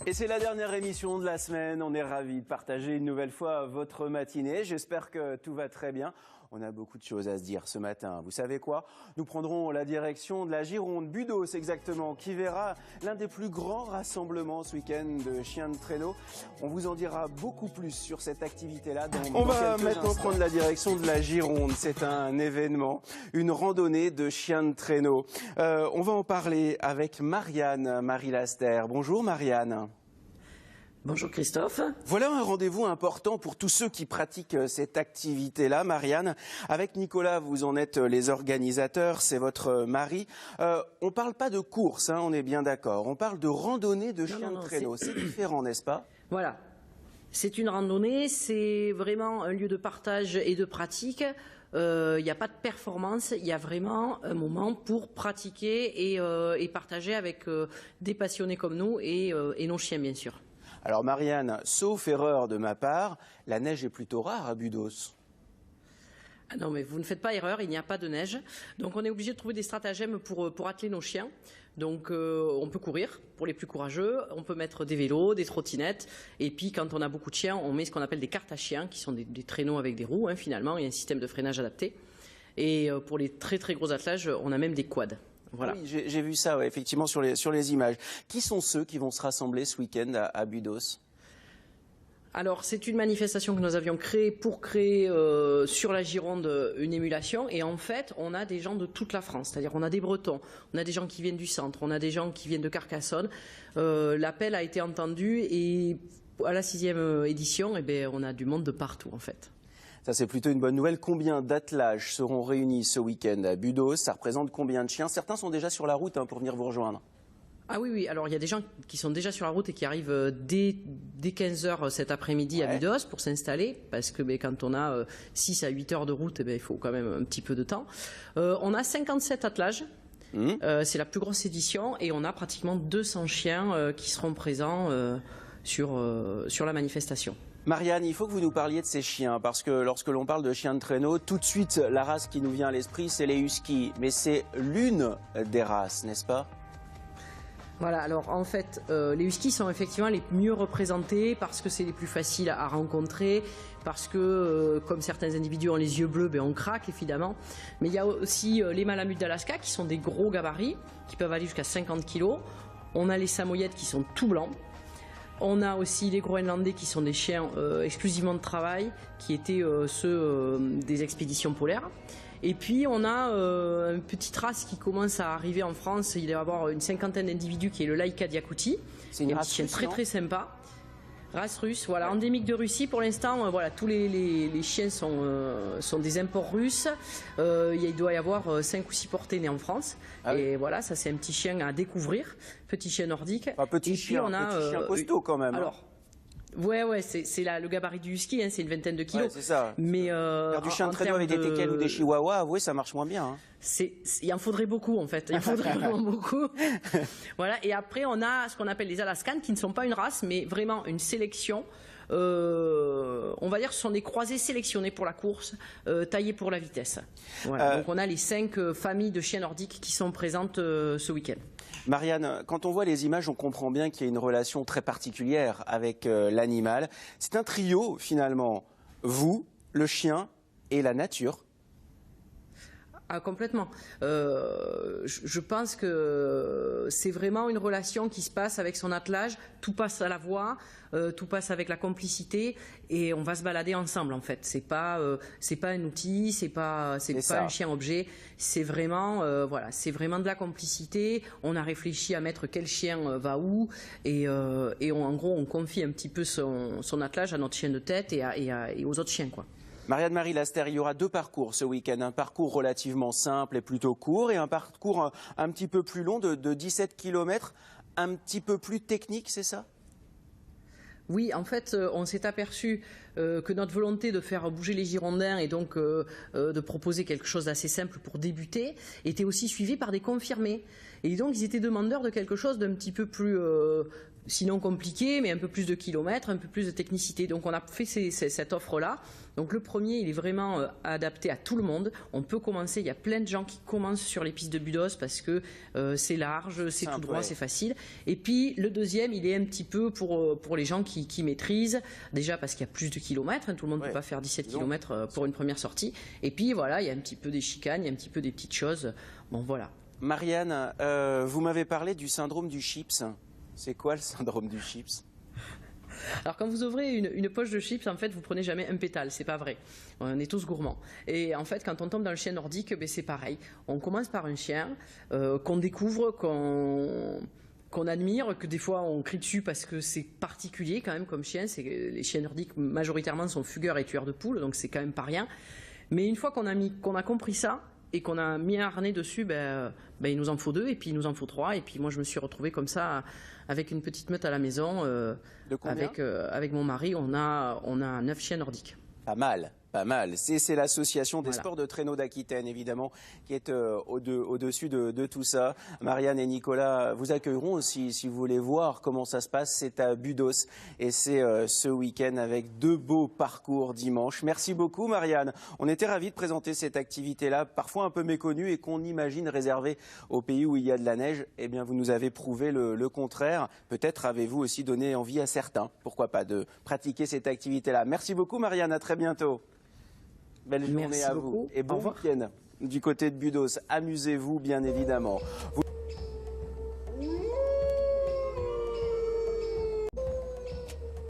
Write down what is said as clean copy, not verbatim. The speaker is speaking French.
Et c'est la dernière émission de la semaine. On est ravis de partager une nouvelle fois votre matinée. J'espère que tout va très bien. On a beaucoup de choses à se dire ce matin. Vous savez quoi? Nous prendrons la direction de la Gironde, Budos exactement, qui verra l'un des plus grands rassemblements ce week-end de chiens de traîneau. On vous en dira beaucoup plus sur cette activité-là. On va maintenant prendre la direction de la Gironde. C'est un événement, une randonnée de chiens de traîneau. On va en parler avec Marianne Marie-Laster. Bonjour Marianne. Bonjour Christophe. Voilà un rendez-vous important pour tous ceux qui pratiquent cette activité-là, Marianne. Avec Nicolas, vous en êtes les organisateurs, c'est votre mari. On ne parle pas de course, hein, on est bien d'accord. On parle de randonnée de chiens de traîneau. C'est différent, n'est-ce pas? Voilà. C'est une randonnée, c'est vraiment un lieu de partage et de pratique. Il n'y a pas de performance, il y a vraiment un moment pour pratiquer et partager avec des passionnés comme nous et nos chiens, bien sûr. Alors Marianne, sauf erreur de ma part, la neige est plutôt rare à Budos. Ah non, mais vous ne faites pas erreur, il n'y a pas de neige. Donc on est obligé de trouver des stratagèmes pour atteler nos chiens. Donc on peut courir pour les plus courageux, on peut mettre des vélos, des trottinettes. Et puis quand on a beaucoup de chiens, on met ce qu'on appelle des cartes à chiens, qui sont des traîneaux avec des roues, hein, finalement, et un système de freinage adapté. Et pour les très très gros attelages, on a même des quads. Voilà. Oui, j'ai vu ça, ouais, effectivement, sur les images. Qui sont ceux qui vont se rassembler ce week-end à Budos? Alors, c'est une manifestation que nous avions créée pour créer sur la Gironde une émulation. Et en fait, on a des gens de toute la France. C'est-à-dire, on a des Bretons, on a des gens qui viennent du centre, on a des gens qui viennent de Carcassonne. L'appel a été entendu et à la 6e édition, eh bien, on a du monde de partout, en fait. Ça, c'est plutôt une bonne nouvelle. Combien d'attelages seront réunis ce week-end à Budos? Ça représente combien de chiens? Certains sont déjà sur la route pour venir vous rejoindre. Ah oui, oui. Alors, il y a des gens qui sont déjà sur la route et qui arrivent dès 15 h cet après-midi à Budos pour s'installer. Parce que quand on a 6 à 8 heures de route, il faut quand même un petit peu de temps. On a 57 attelages. C'est la plus grosse édition. Et on a pratiquement 200 chiens qui seront présents sur la manifestation. Marianne, il faut que vous nous parliez de ces chiens, parce que lorsque l'on parle de chiens de traîneau, tout de suite, la race qui nous vient à l'esprit, c'est les huskies. Mais c'est l'une des races, n'est-ce pas? Voilà, alors en fait, les huskies sont effectivement les mieux représentés parce que c'est les plus faciles à rencontrer, parce que comme certains individus ont les yeux bleus, on craque évidemment. Mais il y a aussi les malamutes d'Alaska qui sont des gros gabarits, qui peuvent aller jusqu'à 50 kg. On a les samoyèdes qui sont tout blancs. On a aussi les Groenlandais qui sont des chiens exclusivement de travail, qui étaient ceux des expéditions polaires. Et puis on a une petite race qui commence à arriver en France. Il va y avoir une 50aine d'individus qui est le Laika Diakouti. C'est un chien très très sympa. Race russe, voilà, endémique de Russie pour l'instant. Voilà, tous les chiens sont des imports russes. Il doit y avoir 5 ou 6 portées nés en France. Ah oui. Et voilà, ça c'est un petit chien à découvrir, petit chien nordique. Un petit chien costaud quand même. Alors, ouais, c'est le gabarit du husky, hein, c'est une vingtaine de kilos. Ouais, c'est ça. Mais faire du chien de traîneau avec des teckels ou des chihuahuas, avouez, ça marche moins bien. Hein. Il en faudrait beaucoup en fait, il en faudrait vraiment beaucoup. Voilà, et après on a ce qu'on appelle les Alaskans, qui ne sont pas une race, mais vraiment une sélection. On va dire que ce sont des croisés sélectionnés pour la course, taillés pour la vitesse. Voilà. Donc on a les 5 familles de chiens nordiques qui sont présentes ce week-end. Marianne, quand on voit les images, on comprend bien qu'il y a une relation très particulière avec l'animal. C'est un trio finalement, vous, le chien et la nature. Ah, complètement. Je pense que c'est vraiment une relation qui se passe avec son attelage. Tout passe à la voix, tout passe avec la complicité, et on va se balader ensemble en fait. C'est pas un outil, c'est pas un chien objet. C'est vraiment c'est vraiment de la complicité. On a réfléchi à mettre quel chien va où, et en gros on confie un petit peu son attelage à notre chien de tête et aux autres chiens, quoi. Marianne Marie-Laster, il y aura 2 parcours ce week-end, un parcours relativement simple et plutôt court, et un parcours un petit peu plus long de 17 km, un petit peu plus technique, c'est ça? Oui, en fait, on s'est aperçu que notre volonté de faire bouger les Girondins et donc de proposer quelque chose d'assez simple pour débuter était aussi suivie par des confirmés. Et donc, ils étaient demandeurs de quelque chose d'un petit peu plus sinon compliqué, mais un peu plus de kilomètres, un peu plus de technicité. Donc on a fait cette offre-là. Donc le premier, il est vraiment adapté à tout le monde. On peut commencer, il y a plein de gens qui commencent sur les pistes de Budos parce que c'est large, c'est tout droit, c'est facile. Et puis le deuxième, il est un petit peu pour les gens qui maîtrisent, déjà parce qu'il y a plus de kilomètres, hein, tout le monde ne peut pas faire 17 kilomètres pour une première sortie. Et puis voilà, il y a un petit peu des chicanes, il y a un petit peu des petites choses. Bon voilà. Marianne, vous m'avez parlé du syndrome du chips. C'est quoi le syndrome du chips? Alors quand vous ouvrez une poche de chips, en fait, vous prenez jamais un pétale, c'est pas vrai. On est tous gourmands. Et en fait, quand on tombe dans le chien nordique, ben, c'est pareil. On commence par un chien qu'on découvre, qu'on admire, que des fois on crie dessus parce que c'est particulier quand même comme chien. Les chiens nordiques majoritairement sont fugueurs et tueurs de poules, donc c'est quand même pas rien. Mais une fois qu'on a compris ça, et qu'on a mis un harnais dessus, il nous en faut 2, et puis il nous en faut 3. Et puis moi, je me suis retrouvée comme ça, avec une petite meute à la maison. Avec mon mari, on a 9 chiens nordiques. Pas mal, pas mal. C'est l'association des sports de traîneau d'Aquitaine, évidemment, qui est au-dessus de tout ça. Marianne et Nicolas vous accueilleront aussi, si vous voulez voir comment ça se passe. C'est à Budos et c'est ce week-end avec 2 beaux parcours dimanche. Merci beaucoup, Marianne. On était ravis de présenter cette activité-là, parfois un peu méconnue et qu'on imagine réservée aux pays où il y a de la neige. Eh bien, vous nous avez prouvé le contraire. Peut-être avez-vous aussi donné envie à certains, pourquoi pas, de pratiquer cette activité-là. Merci beaucoup, Marianne. À très bientôt. Belle journée à vous et bon week-end du côté de Budos. Amusez-vous bien évidemment.